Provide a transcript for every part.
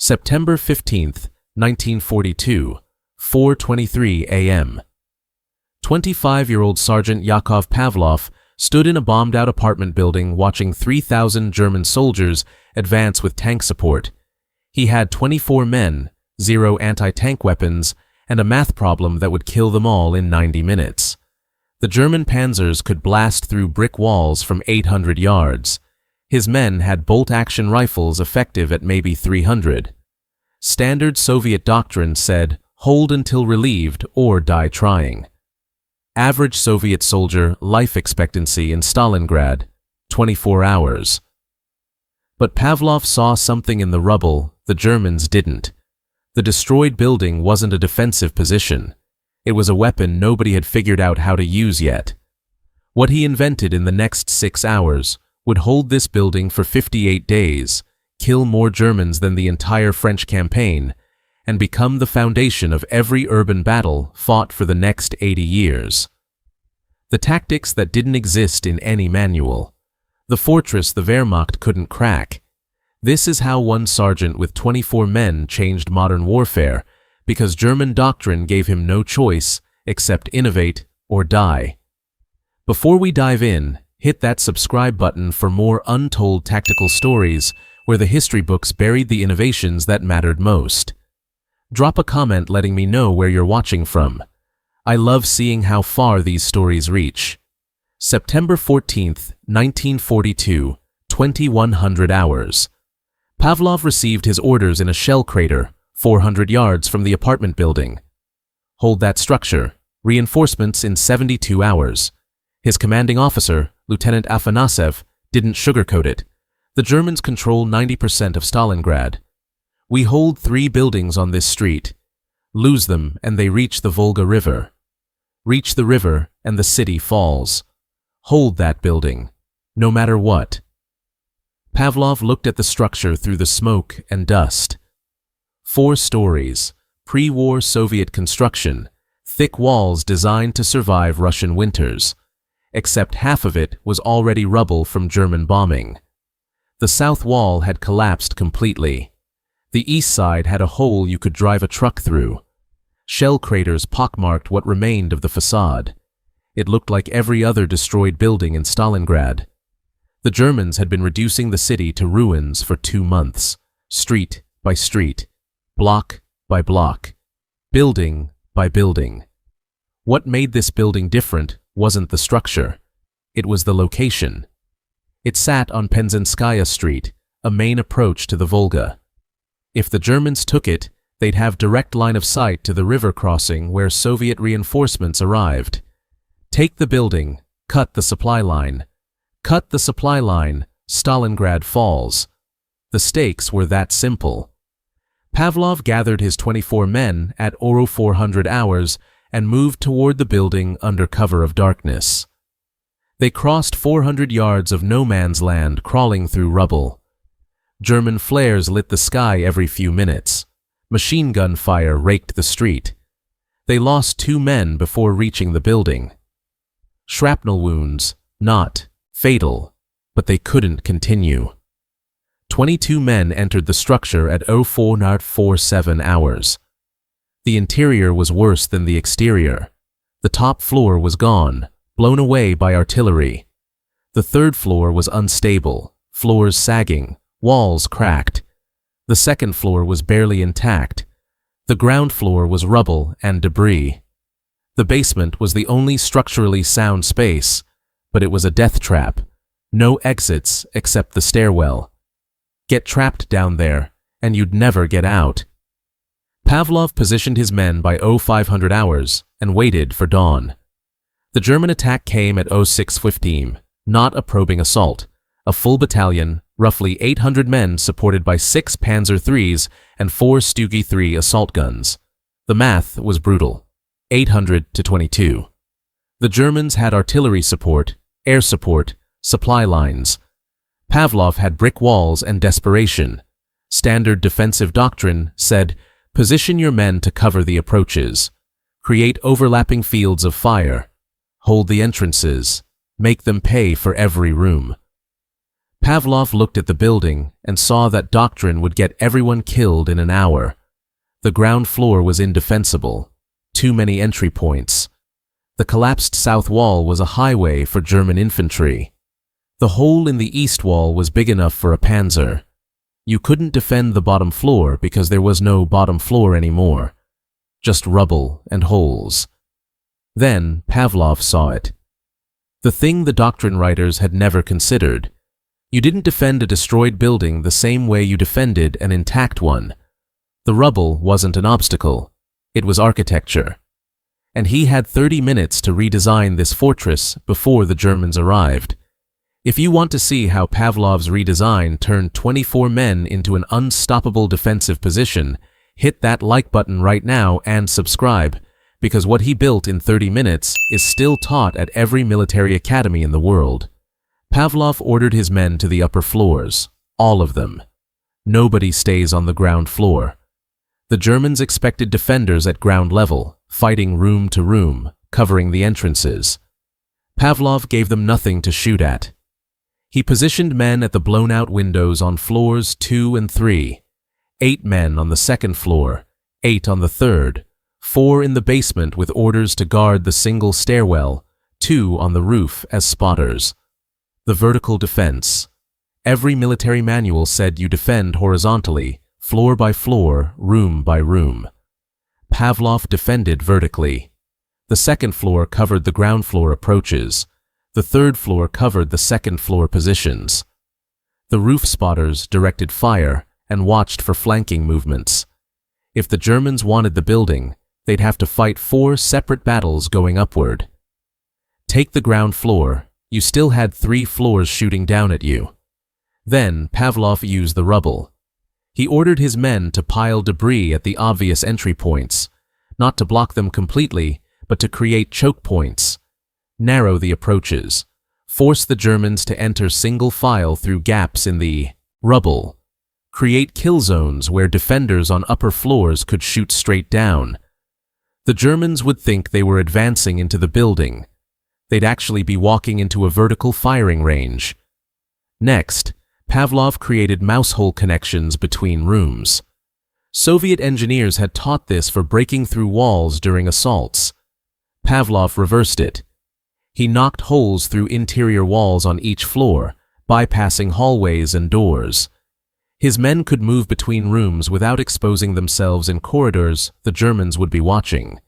September 15th, 1942, 4:23 a.m. 25-year-old Sergeant Yakov Pavlov stood in a bombed-out apartment building watching 3,000 German soldiers advance with tank support. He had 24 men, 0 anti-tank weapons, and a math problem that would kill them all in 90 minutes. The German panzers could blast through brick walls from 800 yards. His men had bolt-action rifles effective at maybe 300. Standard Soviet doctrine said, hold until relieved or die trying. Average Soviet soldier life expectancy in Stalingrad, 24 hours. But Pavlov saw something in the rubble the Germans didn't. The destroyed building wasn't a defensive position. It was a weapon nobody had figured out how to use yet. What he invented in the next 6 hours would hold this building for 58 days, kill more Germans than the entire French campaign, and become the foundation of every urban battle fought for the next 80 years. The tactics that didn't exist in any manual. The fortress the Wehrmacht couldn't crack. This is how one sergeant with 24 men changed modern warfare, because German doctrine gave him no choice except innovate or die. Before we dive in, hit that subscribe button for more untold tactical stories where the history books buried the innovations that mattered most. Drop a comment letting me know where you're watching from. I love seeing how far these stories reach. September 14th, 1942, 2100 hours. Pavlov received his orders in a shell crater, 400 yards from the apartment building. Hold that structure. Reinforcements in 72 hours. His commanding officer, Lieutenant Afanasyev, didn't sugarcoat it. The Germans control 90% of Stalingrad. We hold 3 buildings on this street. Lose them and they reach the Volga River. Reach the river and the city falls. Hold that building, no matter what. Pavlov looked at the structure through the smoke and dust. 4 stories, pre-war Soviet construction, thick walls designed to survive Russian winters, except half of it was already rubble from German bombing. The south wall had collapsed completely. The east side had a hole you could drive a truck through. Shell craters pockmarked what remained of the facade. It looked like every other destroyed building in Stalingrad. The Germans had been reducing the city to ruins for 2 months, street by street, block by block, building by building. What made this building different wasn't the structure. It was the location. It sat on Penzinskaya Street, a main approach to the Volga. If the Germans took it, they'd have direct line of sight to the river crossing where Soviet reinforcements arrived. Take the building, cut the supply line. Cut the supply line, Stalingrad falls. The stakes were that simple. Pavlov gathered his 24 men at 400 hours and moved toward the building under cover of darkness. They crossed 400 yards of no man's land crawling through rubble. German flares lit the sky every few minutes. Machine gun fire raked the street. They lost 2 men before reaching the building. Shrapnel wounds, not fatal, but they couldn't continue. 22 men entered the structure at 04:47 hours. The interior was worse than the exterior. The top floor was gone, blown away by artillery. The 3rd floor was unstable, floors sagging, walls cracked. The 2nd floor was barely intact. The ground floor was rubble and debris. The basement was the only structurally sound space, but it was a death trap. No exits except the stairwell. Get trapped down there, and you'd never get out. Pavlov positioned his men by 0500 hours and waited for dawn. The German attack came at 06:15, not a probing assault. A full battalion, roughly 800 men supported by 6 Panzer IIIs and 4 Stughi III assault guns. The math was brutal, 800 to 22. The Germans had artillery support, air support, supply lines. Pavlov had brick walls and desperation. Standard defensive doctrine said, position your men to cover the approaches. Create overlapping fields of fire. Hold the entrances. Make them pay for every room. Pavlov looked at the building and saw that doctrine would get everyone killed in an hour. The ground floor was indefensible. Too many entry points. The collapsed south wall was a highway for German infantry. The hole in the east wall was big enough for a panzer. You couldn't defend the bottom floor because there was no bottom floor anymore. Just rubble and holes. Then Pavlov saw it. The thing the doctrine writers had never considered. You didn't defend a destroyed building the same way you defended an intact one. The rubble wasn't an obstacle. It was architecture. And he had 30 minutes to redesign this fortress before the Germans arrived. If you want to see how Pavlov's redesign turned 24 men into an unstoppable defensive position, hit that like button right now and subscribe, because what he built in 30 minutes is still taught at every military academy in the world. Pavlov ordered his men to the upper floors, all of them. Nobody stays on the ground floor. The Germans expected defenders at ground level, fighting room to room, covering the entrances. Pavlov gave them nothing to shoot at. He positioned men at the blown-out windows on floors 2 and 3, 8 men on the second floor, 8 on the third, 4 in the basement with orders to guard the single stairwell, 2 on the roof as spotters. The vertical defense. Every military manual said you defend horizontally, floor by floor, room by room. Pavlov defended vertically. The second floor covered the ground floor approaches. The third floor covered the second floor positions. The roof spotters directed fire and watched for flanking movements. If the Germans wanted the building, they'd have to fight 4 separate battles going upward. Take the ground floor, you still had 3 floors shooting down at you. Then Pavlov used the rubble. He ordered his men to pile debris at the obvious entry points, not to block them completely, but to create choke points. Narrow the approaches. Force the Germans to enter single file through gaps in the rubble. Create kill zones where defenders on upper floors could shoot straight down. The Germans would think they were advancing into the building. They'd actually be walking into a vertical firing range. Next, Pavlov created mousehole connections between rooms. Soviet engineers had taught this for breaking through walls during assaults. Pavlov reversed it. He knocked holes through interior walls on each floor, bypassing hallways and doors. His men could move between rooms without exposing themselves in corridors the Germans would be watching.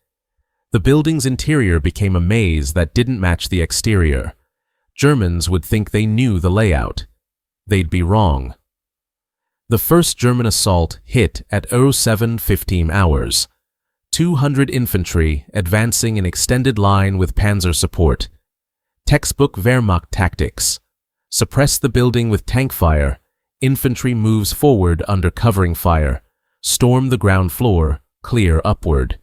The building's interior became a maze that didn't match the exterior. Germans would think they knew the layout. They'd be wrong. The first German assault hit at 07:15 hours. 200 infantry advancing in extended line with panzer support. Textbook Wehrmacht tactics. Suppress the building with tank fire. Infantry moves forward under covering fire. Storm the ground floor. Clear upward.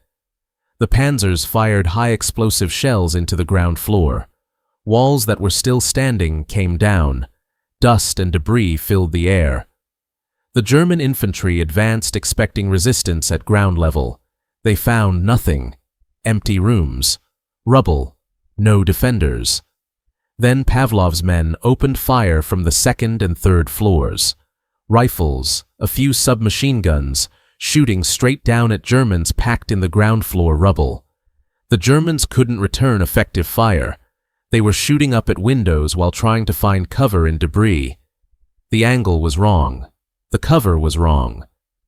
The panzers fired high explosive shells into the ground floor. Walls that were still standing came down. Dust and debris filled the air. The German infantry advanced expecting resistance at ground level. They found nothing. Empty rooms. Rubble. No defenders. Then Pavlov's men opened fire from the second and third floors. Rifles, a few submachine guns, shooting straight down at Germans packed in the ground floor rubble. The Germans couldn't return effective fire. They were shooting up at windows while trying to find cover in debris. The angle was wrong. The cover was wrong.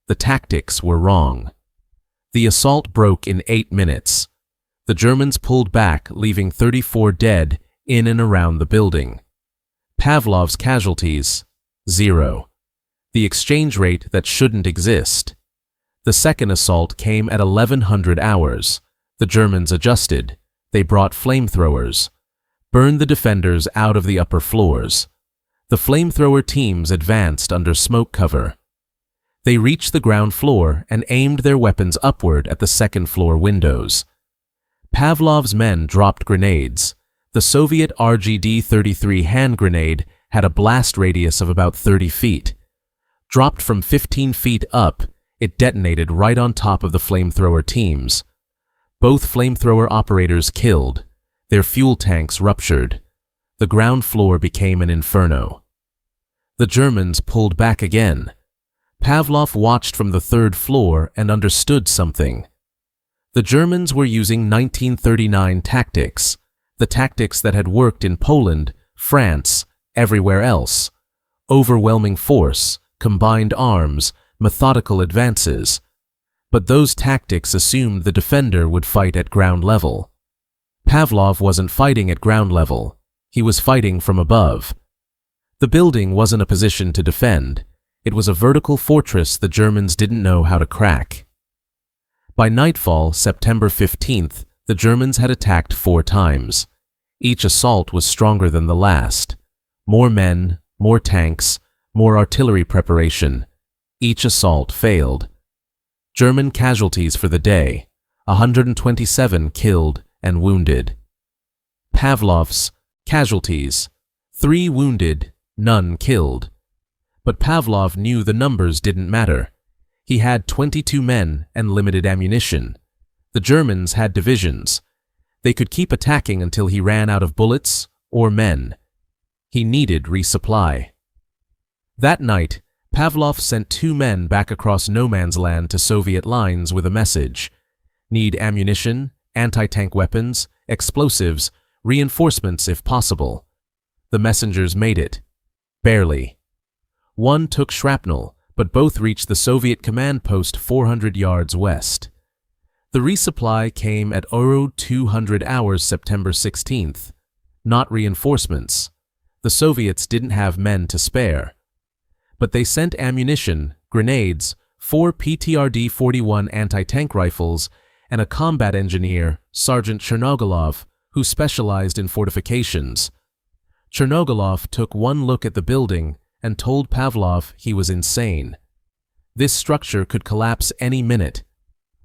The tactics were wrong. The assault broke in 8 minutes. The Germans pulled back, leaving 34 dead in and around the building. Pavlov's casualties, 0. The exchange rate that shouldn't exist. The second assault came at 1100 hours. The Germans adjusted. They brought flamethrowers. Burned the defenders out of the upper floors. The flamethrower teams advanced under smoke cover. They reached the ground floor and aimed their weapons upward at the second floor windows. Pavlov's men dropped grenades. The Soviet RGD-33 hand grenade had a blast radius of about 30 feet. Dropped from 15 feet up, it detonated right on top of the flamethrower teams. Both flamethrower operators killed. Their fuel tanks ruptured. The ground floor became an inferno. The Germans pulled back again. Pavlov watched from the third floor and understood something. The Germans were using 1939 tactics, the tactics that had worked in Poland, France, everywhere else. Overwhelming force, combined arms, methodical advances. But those tactics assumed the defender would fight at ground level. Pavlov wasn't fighting at ground level. He was fighting from above. The building wasn't a position to defend. It was a vertical fortress the Germans didn't know how to crack. By nightfall, September 15th, the Germans had attacked 4 times. Each assault was stronger than the last. More men, more tanks, more artillery preparation. Each assault failed. German casualties for the day, 127 killed and wounded. Pavlov's casualties, 3 wounded, none killed. But Pavlov knew the numbers didn't matter. He had 22 men and limited ammunition. The Germans had divisions. They could keep attacking until he ran out of bullets or men. He needed resupply. That night, Pavlov sent 2 men back across no man's land to Soviet lines with a message. Need ammunition, anti-tank weapons, explosives, reinforcements if possible. The messengers made it. Barely. One took shrapnel, but both reached the Soviet command post 400 yards west. The resupply came at 200 hours September 16th. Not reinforcements. The Soviets didn't have men to spare. But they sent ammunition, grenades, 4 PTRD-41 anti-tank rifles, and a combat engineer, Sergeant Chernogolov, who specialized in fortifications. Chernogolov took one look at the building and told Pavlov he was insane. This structure could collapse any minute.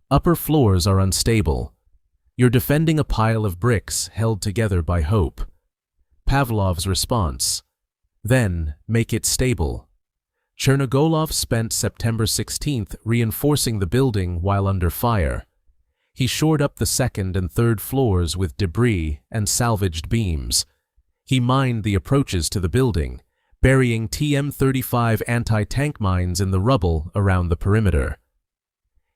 Upper floors are unstable. You're defending a pile of bricks held together by hope. Pavlov's response: then make it stable. Chernogolov spent September 16th reinforcing the building while under fire. He shored up the 2nd and 3rd floors with debris and salvaged beams. He mined the approaches to the building, burying TM-35 anti-tank mines in the rubble around the perimeter.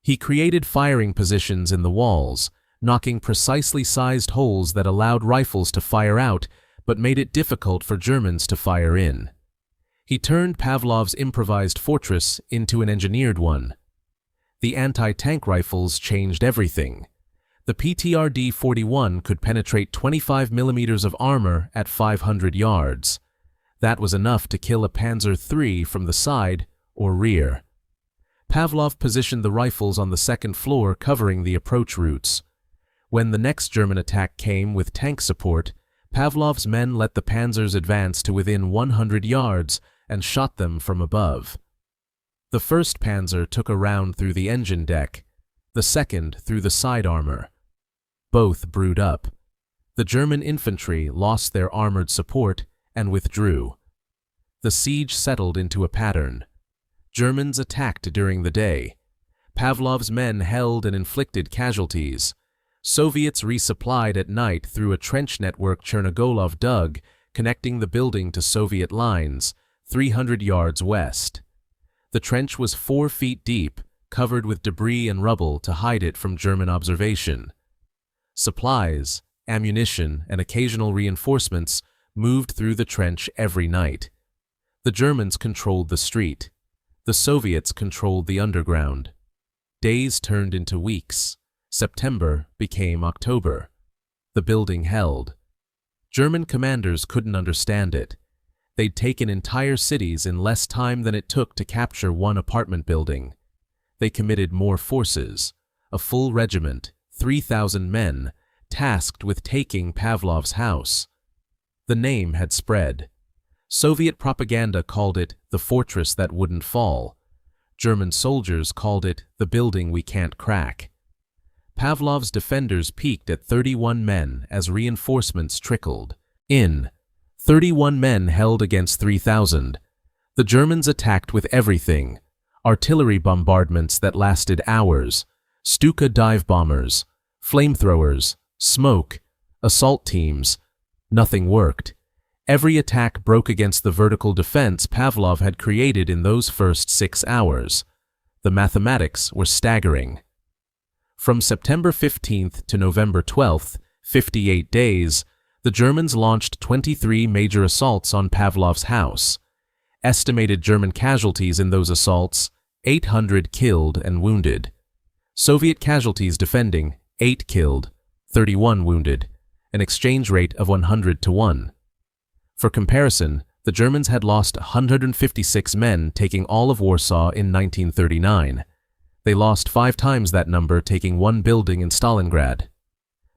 He created firing positions in the walls, knocking precisely sized holes that allowed rifles to fire out but made it difficult for Germans to fire in. He turned Pavlov's improvised fortress into an engineered one. The anti-tank rifles changed everything. The PTRD-41 could penetrate 25 millimeters of armor at 500 yards. That was enough to kill a Panzer III from the side or rear. Pavlov positioned the rifles on the 2nd floor covering the approach routes. When the next German attack came with tank support, Pavlov's men let the panzers advance to within 100 yards and shot them from above. The 1st Panzer took a round through the engine deck, the 2nd through the side armor. Both brewed up. The German infantry lost their armored support and withdrew. The siege settled into a pattern. Germans attacked during the day. Pavlov's men held and inflicted casualties. Soviets resupplied at night through a trench network Chernogolov dug, connecting the building to Soviet lines, 300 yards west. The trench was 4 feet deep, covered with debris and rubble to hide it from German observation. Supplies, ammunition, and occasional reinforcements moved through the trench every night. The Germans controlled the street. The Soviets controlled the underground. Days turned into weeks. September became October. The building held. German commanders couldn't understand it. They'd taken entire cities in less time than it took to capture one apartment building. They committed more forces, a full regiment, 3,000 men, tasked with taking Pavlov's house. The name had spread. Soviet propaganda called it the fortress that wouldn't fall. German soldiers called it the building we can't crack. Pavlov's defenders peaked at 31 men as reinforcements trickled in. 31 men held against 3,000. The Germans attacked with everything: artillery bombardments that lasted hours, Stuka dive bombers, flamethrowers, smoke, assault teams. Nothing worked. Every attack broke against the vertical defense Pavlov had created in those first 6 hours. The mathematics were staggering. From September 15th to November 12th, 58 days, the Germans launched 23 major assaults on Pavlov's house. Estimated German casualties in those assaults, 800 killed and wounded. Soviet casualties defending, 8 killed, 31 wounded, an exchange rate of 100 to 1. For comparison, the Germans had lost 156 men taking all of Warsaw in 1939. They lost 5 times that number taking one building in Stalingrad.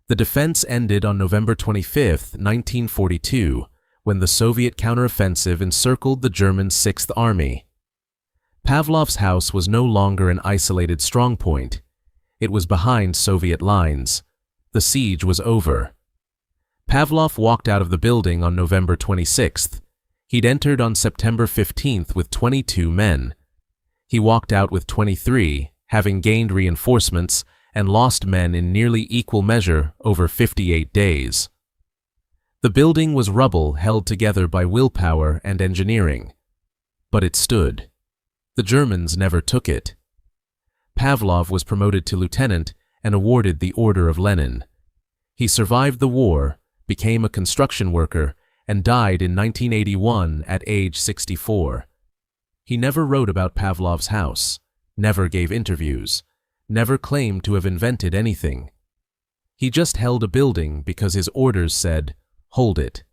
The defense ended on November 25, 1942, when the Soviet counteroffensive encircled the German Sixth Army. Pavlov's house was no longer an isolated strongpoint. It was behind Soviet lines. The siege was over. Pavlov walked out of the building on November 26th. He'd entered on September 15th with 22 men. He walked out with 23, having gained reinforcements and lost men in nearly equal measure over 58 days. The building was rubble held together by willpower and engineering. But it stood. The Germans never took it. Pavlov was promoted to lieutenant and awarded the Order of Lenin. He survived the war, became a construction worker, and died in 1981 at age 64. He never wrote about Pavlov's house, never gave interviews, never claimed to have invented anything. He just held a building because his orders said, "Hold it."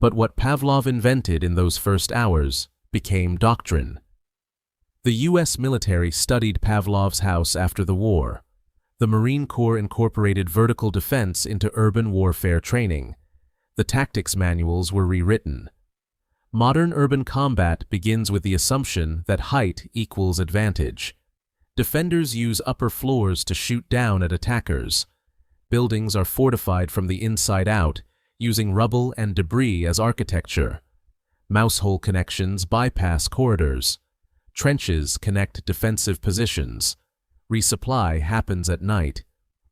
But what Pavlov invented in those first hours became doctrine. The U.S. military studied Pavlov's house after the war. The Marine Corps incorporated vertical defense into urban warfare training. The tactics manuals were rewritten. Modern urban combat begins with the assumption that height equals advantage. Defenders use upper floors to shoot down at attackers. Buildings are fortified from the inside out, using rubble and debris as architecture. Mousehole connections bypass corridors. Trenches connect defensive positions. Resupply happens at night.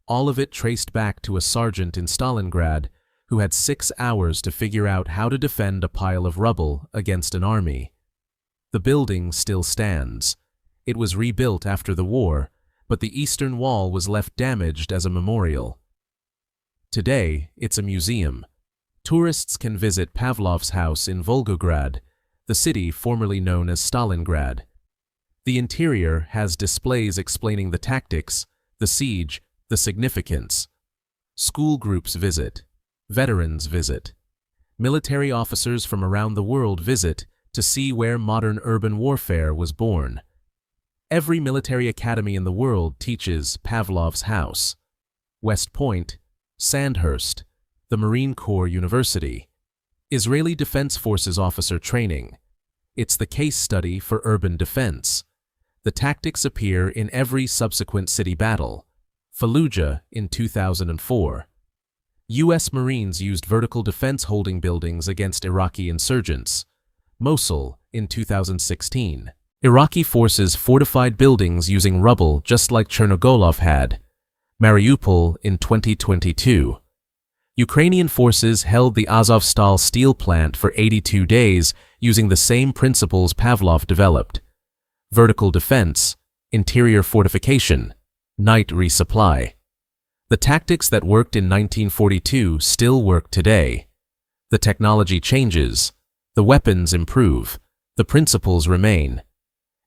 All of it traced back to a sergeant in Stalingrad who had 6 hours to figure out how to defend a pile of rubble against an army. The building still stands. It was rebuilt after the war, but the eastern wall was left damaged as a memorial. Today, it's a museum. Tourists can visit Pavlov's house in Volgograd, the city formerly known as Stalingrad. The interior has displays explaining the tactics, the siege, the significance. School groups visit. Veterans visit. Military officers from around the world visit to see where modern urban warfare was born. Every military academy in the world teaches Pavlov's house. West Point, Sandhurst, the Marine Corps University, Israeli Defense Forces officer training. It's the case study for urban defense. The tactics appear in every subsequent city battle. Fallujah in 2004. U.S. Marines used vertical defense holding buildings against Iraqi insurgents. Mosul in 2016. Iraqi forces fortified buildings using rubble just like Chernigov had. Mariupol in 2022. Ukrainian forces held the Azovstal steel plant for 82 days using the same principles Pavlov developed. Vertical defense, interior fortification, night resupply. The tactics that worked in 1942 still work today. The technology changes, the weapons improve, the principles remain.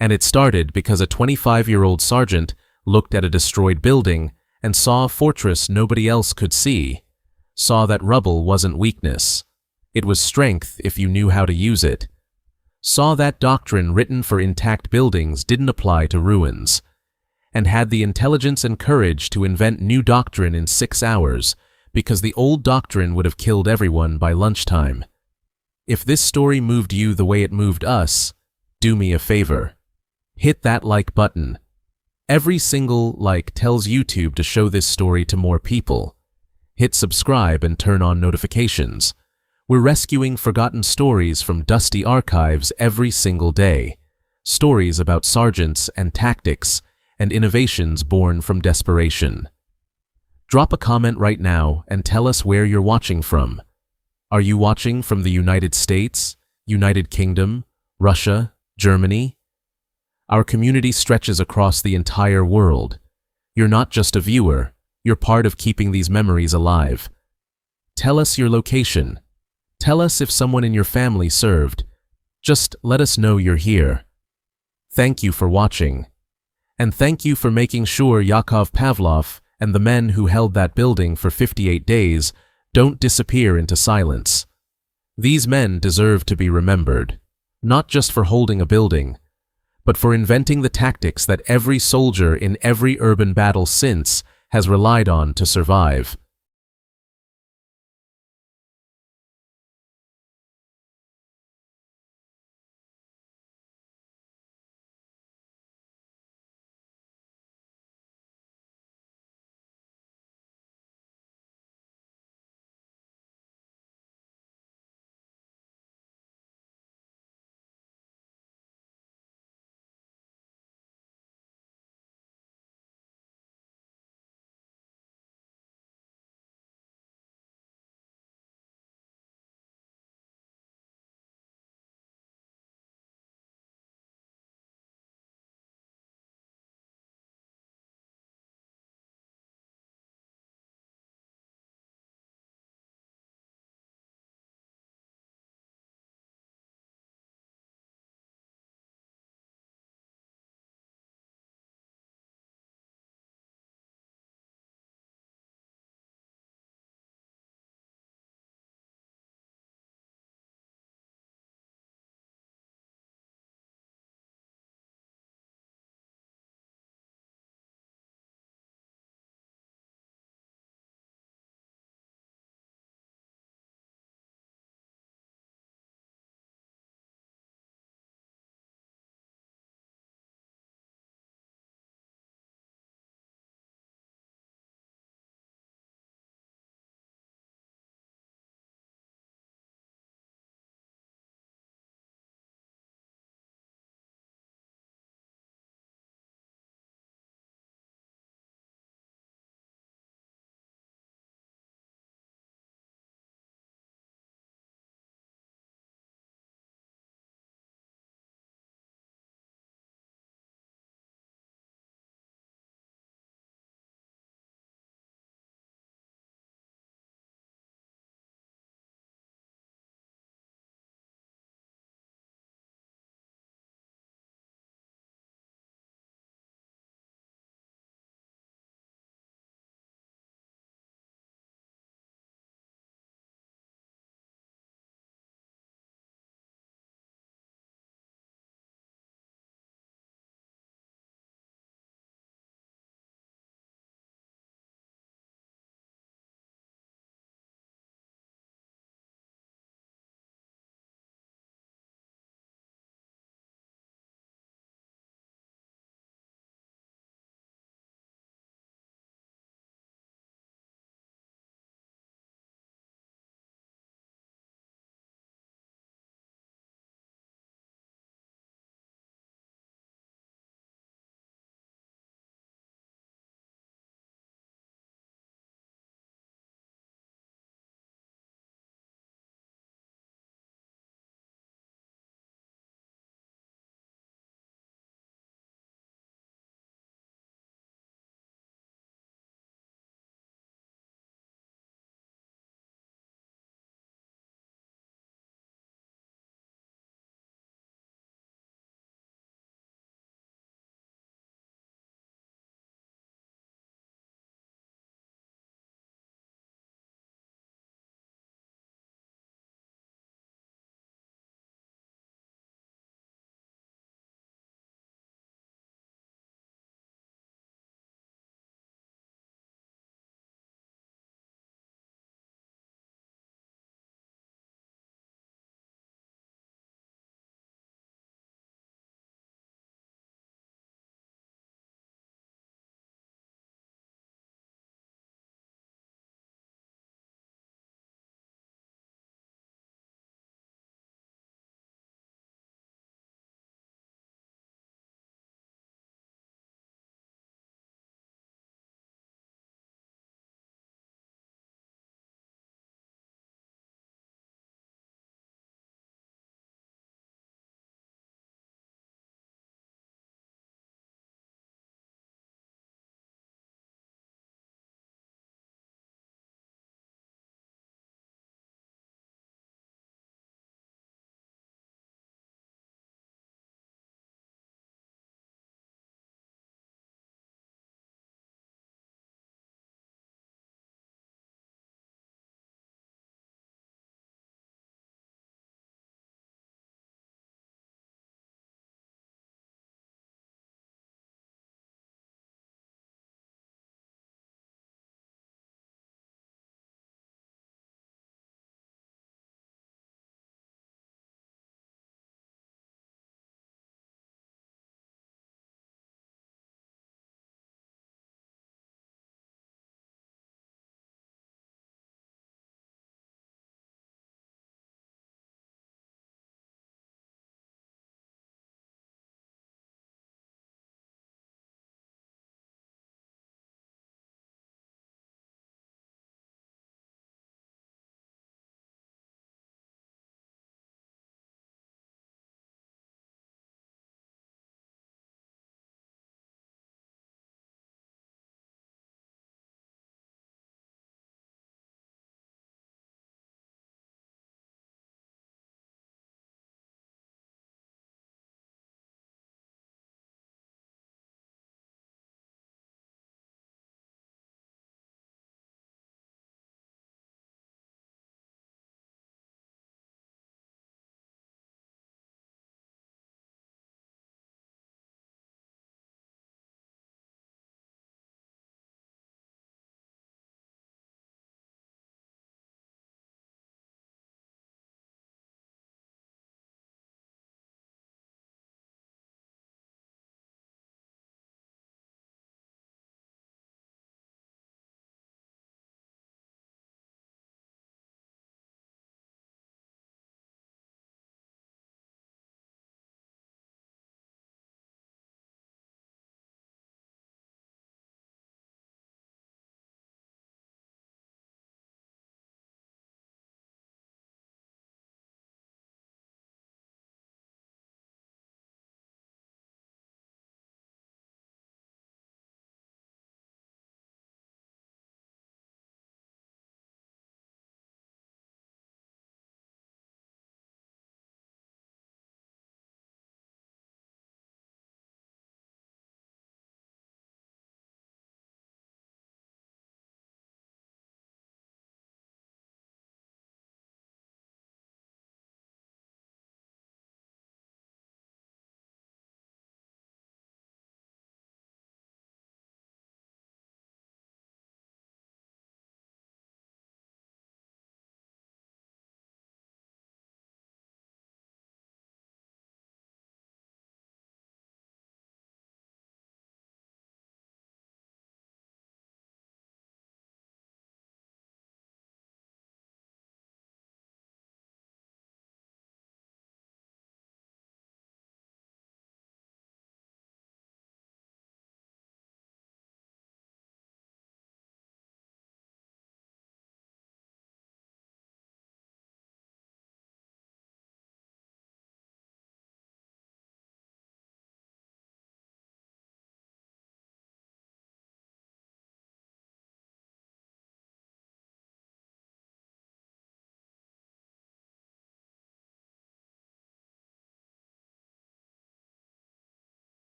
And it started because a 25-year-old sergeant looked at a destroyed building and saw a fortress nobody else could see, saw that rubble wasn't weakness. It was strength if you knew how to use it. Saw that doctrine written for intact buildings didn't apply to ruins, and had the intelligence and courage to invent new doctrine in 6 hours because the old doctrine would have killed everyone by lunchtime. If this story moved you the way it moved us, do me a favor. Hit that like button. Every single like tells YouTube to show this story to more people. Hit subscribe and turn on notifications. We're rescuing forgotten stories from dusty archives every single day. Stories about sergeants and tactics and innovations born from desperation. Drop a comment right now and tell us where you're watching from. Are you watching from the United States, United Kingdom, Russia, Germany? Our community stretches across the entire world. You're not just a viewer, you're part of keeping these memories alive. Tell us your location. Tell us if someone in your family served. Just let us know you're here. Thank you for watching. And thank you for making sure Yakov Pavlov and the men who held that building for 58 days don't disappear into silence. These men deserve to be remembered, not just for holding a building, but for inventing the tactics that every soldier in every urban battle since has relied on to survive.